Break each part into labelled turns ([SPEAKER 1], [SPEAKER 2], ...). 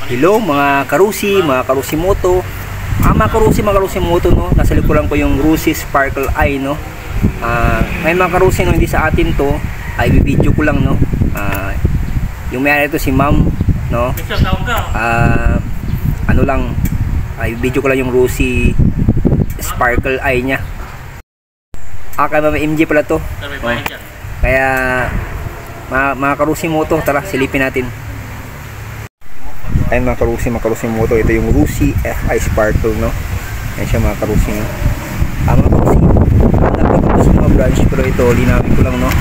[SPEAKER 1] Hello mga karusi moto. Mga karusi moto, no. Nasa likuran ko yung Rusi Sparkle Eye, no. Ngayon mga karusi, no, hindi sa atin to, ay bibidyo ko lang, no. Yung may ito si ma'am, no. Ano lang, ay video ko lang yung Rusi Sparkle Eye nya. Kay Ma'am MJ pala to. Kaya mga karusi moto, tara silipin natin. Ayun mga karusi moto, ito yung Rusi FI Sparkle, no. Ayan siya mga karusi, no. Mga karusi, nagpapapos mga branch, pero ito linawin ko lang, no.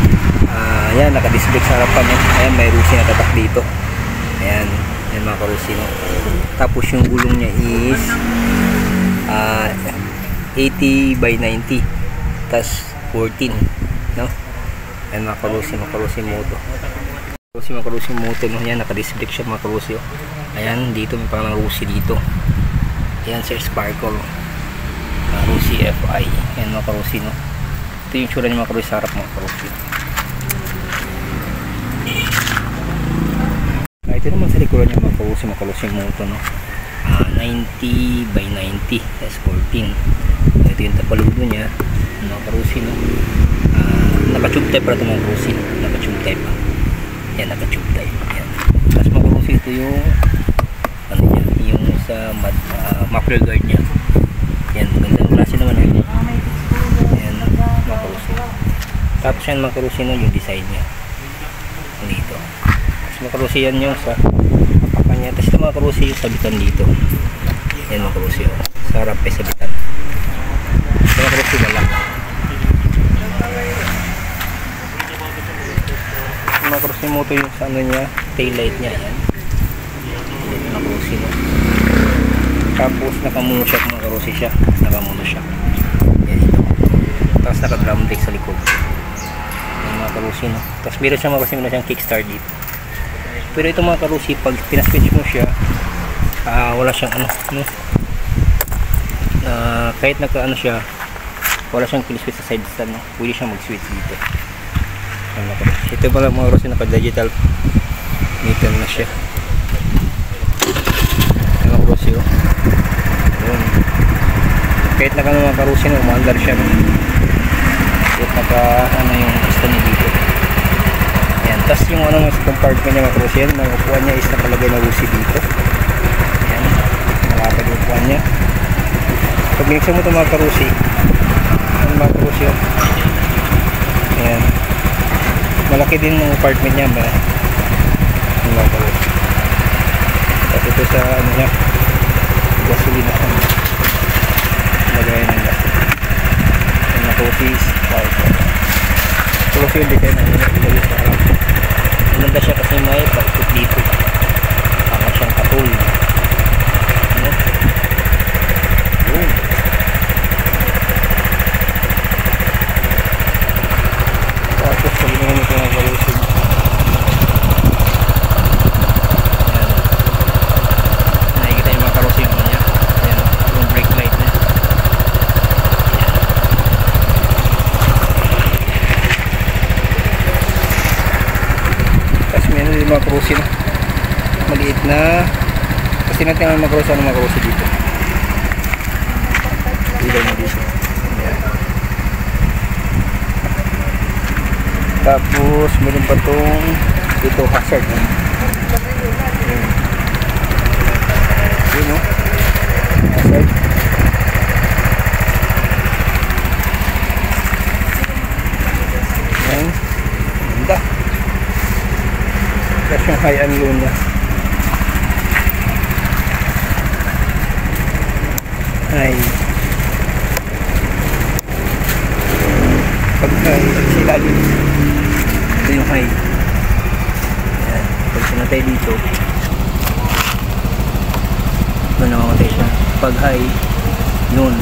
[SPEAKER 1] Ayan, naka-display sa harapan, no. Ayan, may Rusi na tatak dito. Ayan, ayan mga karusi, no. Tapos yung gulong niya is 80 by 90, tas 14, no. Ayan mga karusi moto. Mga karusi moto, no. Ayan, naka-display siya mga karusi, oh. Ayan, dito may pangalang Rusi dito. Ayan, Sir Sparkle, Rusi FI. Ayan mga karusi, no. Ito yung tsura niya mga karusi sa harap mga karusi. Ito naman sa likuran niya mga karusi moto, no. 90 by 90, that's 14. Ito yung tapaludo niya mga karusi, no. Naka-tube type para ito mga karusi. Naka-tube type pa. Ayan, naka-tube type. Ayan. Tapos mga karusi, ito yung ano niya, yung sa muffler guard niya. Ayan, magandang klase naman. Ayan mga karusi. Tapos yan mga karusi, no, yung design niya dito. Tapos mga karusi, yan yung sa apakan niya. Tapos ito mga karusi, yung sabitan dito. Ayan mga karusi, oh. Sa harap ay sabitan. Ito mga karusi, wala. Mga karusi moto yung sa ano niya, tail light niya. Ayan. Ayan mga karusi, no. Tapos nakamuno siya mga karusi siya. Nakamuno siya. Ayan ito. Tapos naka-drum brake sa likod. Ayan mga karusi, no. Tapos meron siya mga karusi, meron siyang kickstart dito. Pero ito mga karusi, pag pinaswitch mo siya, wala siyang ano, no. Kahit naka-ano siya, wala siyang kill-switch sa side stand, no. Pwede siyang mag-switch dito. Ito pala mga karusi, naka-digital meter na siya. Mga karusi, oh. Ayan. Kahit naka mga karusi, no, umaandar siya, no. Kahit naka ano yung stand niya dito. Ayan. Tapos yung ano yung compartment niya mga karusi, yan, mga upuan niya is nakalagay na Rusi dito. Ayan, malapad yung upuan niya. Pag minsan mo ito mga karusi, ano mga karusi, oh. Ayan, malaki din yung apartment niya ba? Mga karusi. Tapos ito sa ano niya, gasolina siya, lagayan ng gasolina. Mga karusi, karusi yung design na yun, lagay sa harap. Maganda siya kasi may pagkut dito, para siyang katul, ano? Yun. Tapos paginahan ito ng karusi. Nakikita yung mga karusi yung niya. Ayan, yung brake light niya. Tapos meron yung mga karusi na maliit na. Kasi natin ang mga karusi, ano mga karusi dito. Ilaw na dito. Ayan. Tapos meron pa itong ito hazard, no? Yun, no? Hazard. Ayan. Ganda. Tapos yung high and low niya. Ay. Pagka sila din. Ito yung high. Ayan. Pag sinatay dito, ito namamatay siya. Pag high, yun.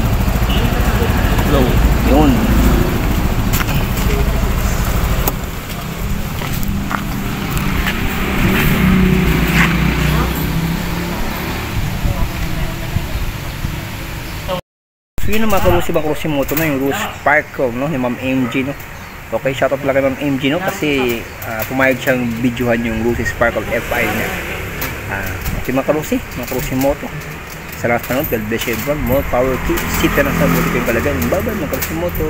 [SPEAKER 1] Low, yun. So yun ang mga karusi moto, no, yung Rusi Sparkle, no, ni Ma'am MJ, no. Okay, shoutout lang kay Ma'am MJ, no, kasi pumayag siyang videohan yung Rusi Sparkle FI niya. ito yung mga karusi moto. Salamat panood, God bless you everyone. More power to sit na sa buti ko yung kalagay. Bye bye mga karusi moto.